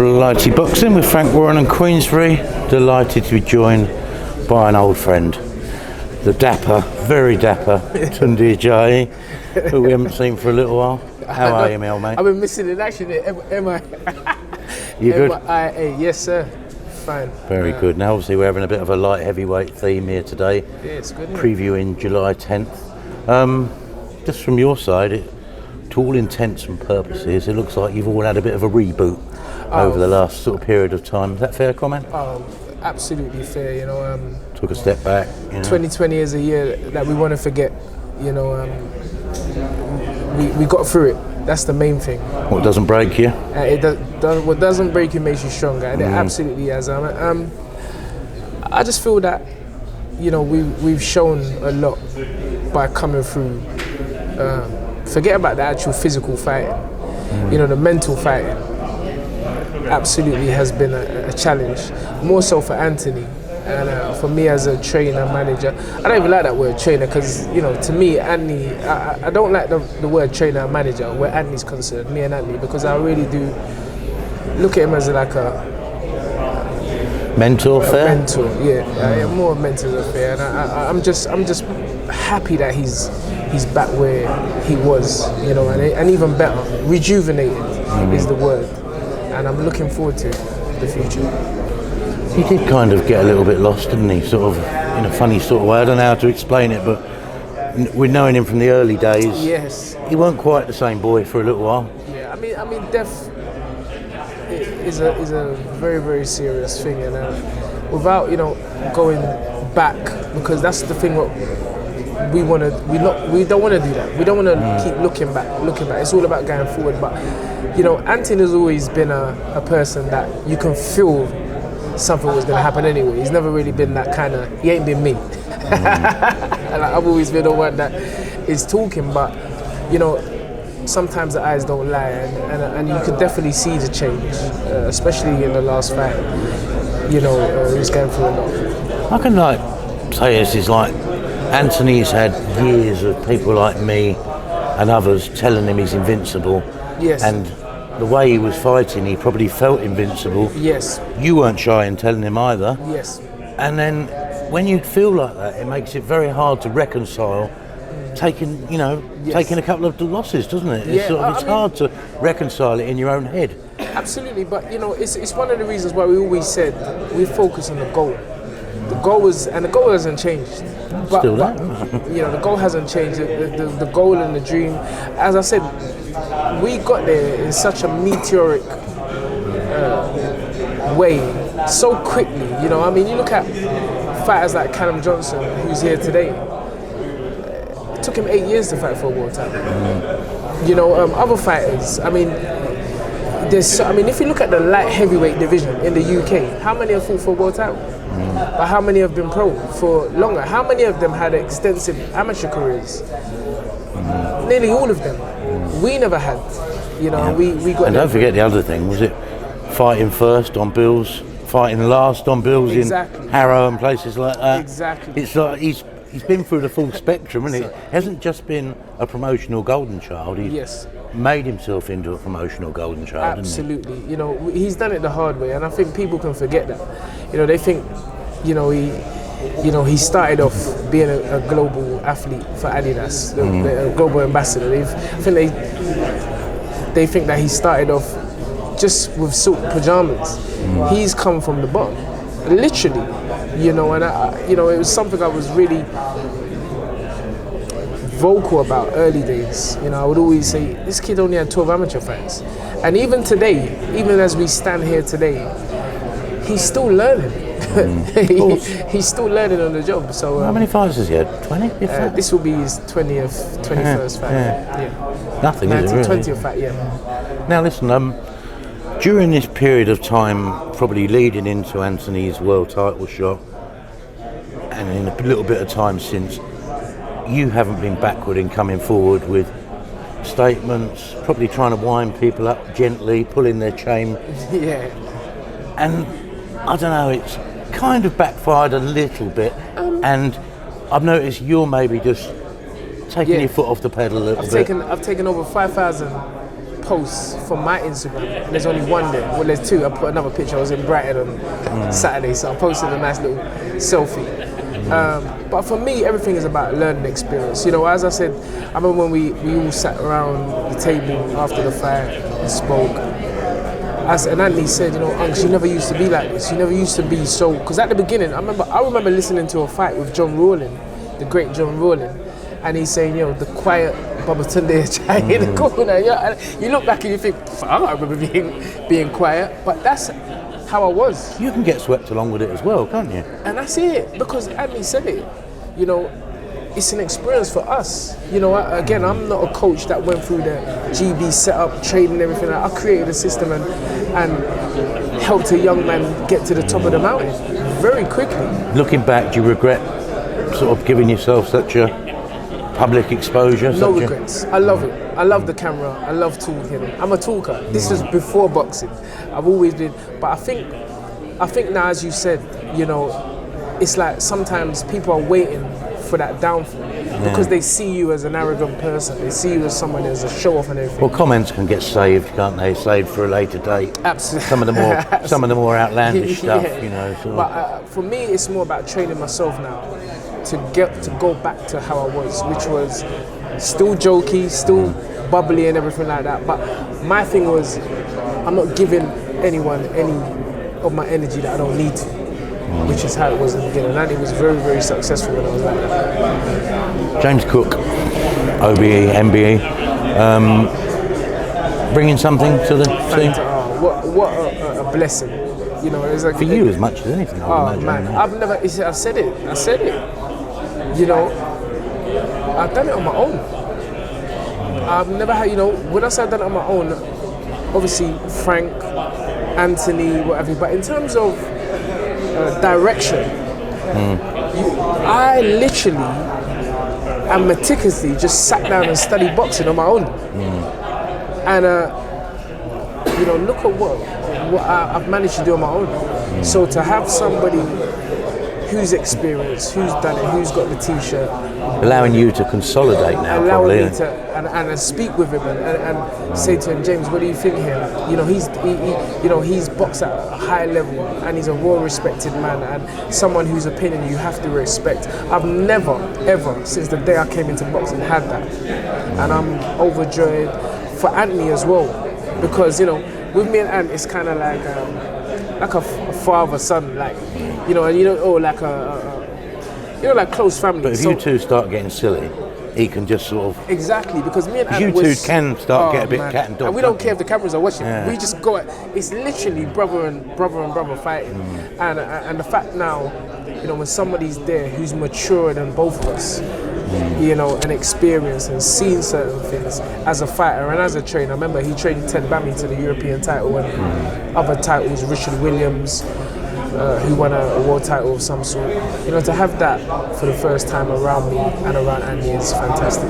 Blighty Boxing with Frank Warren and Queensbury. Delighted to be joined by an old friend, the dapper, very dapper, Tunde Ajayi, who we haven't seen for a little while. How are you, my old mate? I've been missing in action there. You good? M-I-A, yes sir. Fine. Very good. Now obviously we're having a bit of a light heavyweight theme here today. Yeah, it's good. Previewing July 10th. Just from your side, to all intents and purposes, it looks like you've all had a bit of a reboot over the last sort of period of time. Is that a fair comment? Absolutely fair. You know, took a step back. 2020 is a year that we want to forget. You know, we got through it. That's the main thing. What doesn't break you? What doesn't break you makes you stronger, and it absolutely has. I just feel that, you know, we've shown a lot by coming through. Forget about the actual physical fighting. You know, the mental fighting absolutely has been a challenge, more so for Anthony. And for me as a trainer, manager, I don't even like that word trainer because, you know, to me, Anthony, I don't like the word trainer and manager where Anthony's concerned, me and Anthony, because I really do look at him as like a mentor, fair? Mentor, yeah, more mentor affair. And I'm just happy that he's back where he was, you know, and even better, rejuvenated is the word. And I'm looking forward to the future. He did kind of get a little bit lost, didn't he? Sort of in a funny sort of way. I don't know how to explain it, but we're knowing him from the early days. Yes. He weren't quite the same boy for a little while. Yeah, I mean, death is a very, very serious thing, and without, you know, going back, because that's the thing. What we don't want to do that. We don't want to keep looking back. It's all about going forward. But you know, Anthony's always been a person that you can feel something was going to happen anyway. He's never really been that kind of. He ain't been me. And I've always been the one that is talking. But you know, sometimes the eyes don't lie, and you could definitely see the change, especially in the last fight. You know, he's going through a lot. I can say this is like Anthony's had years of people like me and others telling him he's invincible. Yes. And the way he was fighting, he probably felt invincible. Yes. You weren't shy in telling him either. Yes. And then when you feel like that, it makes it very hard to reconcile taking a couple of losses, doesn't it? It's hard to reconcile it in your own head. Absolutely, but you know, it's one of the reasons why we always said we focus on the goal. The goal hasn't changed. But you know, the goal hasn't changed. The goal and the dream, as I said, we got there in such a meteoric way, so quickly. You know, I mean, you look at fighters like Callum Johnson, who's here today. It took him 8 years to fight for a world title. You know, other fighters. I mean, if you look at the light heavyweight division in the UK, how many have fought for a world title? But how many have been pro for longer? How many of them had extensive amateur careers? Nearly all of them. We never had. You know, we got. And don't forget the other thing, was it fighting first on bills, fighting last on bills in Harrow and places like that? Exactly. It's like he's been through the full spectrum, hasn't he? It hasn't just been a promotional golden child. He's made himself into a promotional golden child. Absolutely. You know, he's done it the hard way, and I think people can forget that. You know, they think, you know, he started off being a global athlete for Adidas, a global ambassador. They think that he started off just with silk pajamas. He's come from the bottom, literally. You know, and it was something I was really vocal about early days. You know, I would always say this kid only had 12 amateur fights, and even today, even as we stand here today, he's still learning. He's still learning on the job. So how many fights has he had? 20? This will be his 21st fight. Yeah. Nothing, is it, really? 20th fight. Yeah. Now listen, during this period of time, probably leading into Anthony's world title shot, and in a little bit of time since, you haven't been backward in coming forward with statements, probably trying to wind people up gently, pulling their chain. Yeah. And I don't know, it's kind of backfired a little bit, and I've noticed you're maybe just taking your foot off the pedal a little bit. I've taken over 5,000 posts from my Instagram, and there's only one there. Well, there's two. I put another picture. I was in Brighton on Saturday, so I posted a nice little selfie. But for me, everything is about learning experience. You know, as I said, I remember when we all sat around the table after the fight and spoke. And Anthony said, you know, Unks, you never used to be like this. You never used to be so. Because at the beginning, I remember listening to a fight with John Rawling, the great John Rawling, and he's saying, you know, the quiet Baba Tunde Ajayi in the corner. You look back and you think, I don't remember being quiet, but that's how I was. You can get swept along with it as well, can't you? And that's it, because Anthony said it. You know, it's an experience for us. You know, again, I'm not a coach that went through the GB setup, training, everything. I created a system and helped a young man get to the top of the mountain very quickly. Looking back, do you regret sort of giving yourself such a public exposure? No regrets. I love it. I love the camera. I love talking. I'm a talker. This was before boxing. I've always been. But I think now, as you said, you know, it's like sometimes people are waiting for that downfall because they see you as an arrogant person. They see you as someone who's a show off and everything. Well, comments can get saved, can't they? Saved for a later date. Absolutely. Some of the more outlandish stuff, you know. Sort of. But for me, it's more about training myself now to go back to how I was, which was still jokey, still bubbly and everything like that. But my thing was, I'm not giving anyone any of my energy that I don't need to, which is how it was in the beginning. And it was very, very successful when I was like that. James Cook, OBE, MBE, bringing something to the team. What a blessing. You know, it's like for you as much as anything. I would imagine. Man, I said it. You know, I've done it on my own. I've never had, you know, when I say I've done it on my own, obviously Frank, Anthony, whatever, but in terms of direction, I literally and meticulously just sat down and studied boxing on my own. And, you know, look at what I've managed to do on my own. So to have somebody who's experienced, who's done it, who's got the t-shirt, allowing you to consolidate now, allowing me to and speak with him and say to him, James, what do you think here? You know, he's boxed at a high level and he's a well-respected man and someone whose opinion you have to respect. I've never, ever, since the day I came into boxing, had that, and I'm overjoyed for Anthony as well, because you know, with me and Ant, it's kind of like a father-son, like, you know, and you know, like close family. But if you two start getting silly, he can just sort of... Exactly, because me and Ant you two can start get a bit cat and dog. And we don't care if the cameras are watching. Yeah. We just go. It's literally brother and brother fighting. And the fact now, you know, when somebody's there who's maturer than both of us, you know, and experienced and seen certain things as a fighter and as a trainer. I remember he trained Ted Bammy to the European title and other titles, Richard Williams, who won a world title of some sort. You know, to have that for the first time around me and around Andy is fantastic.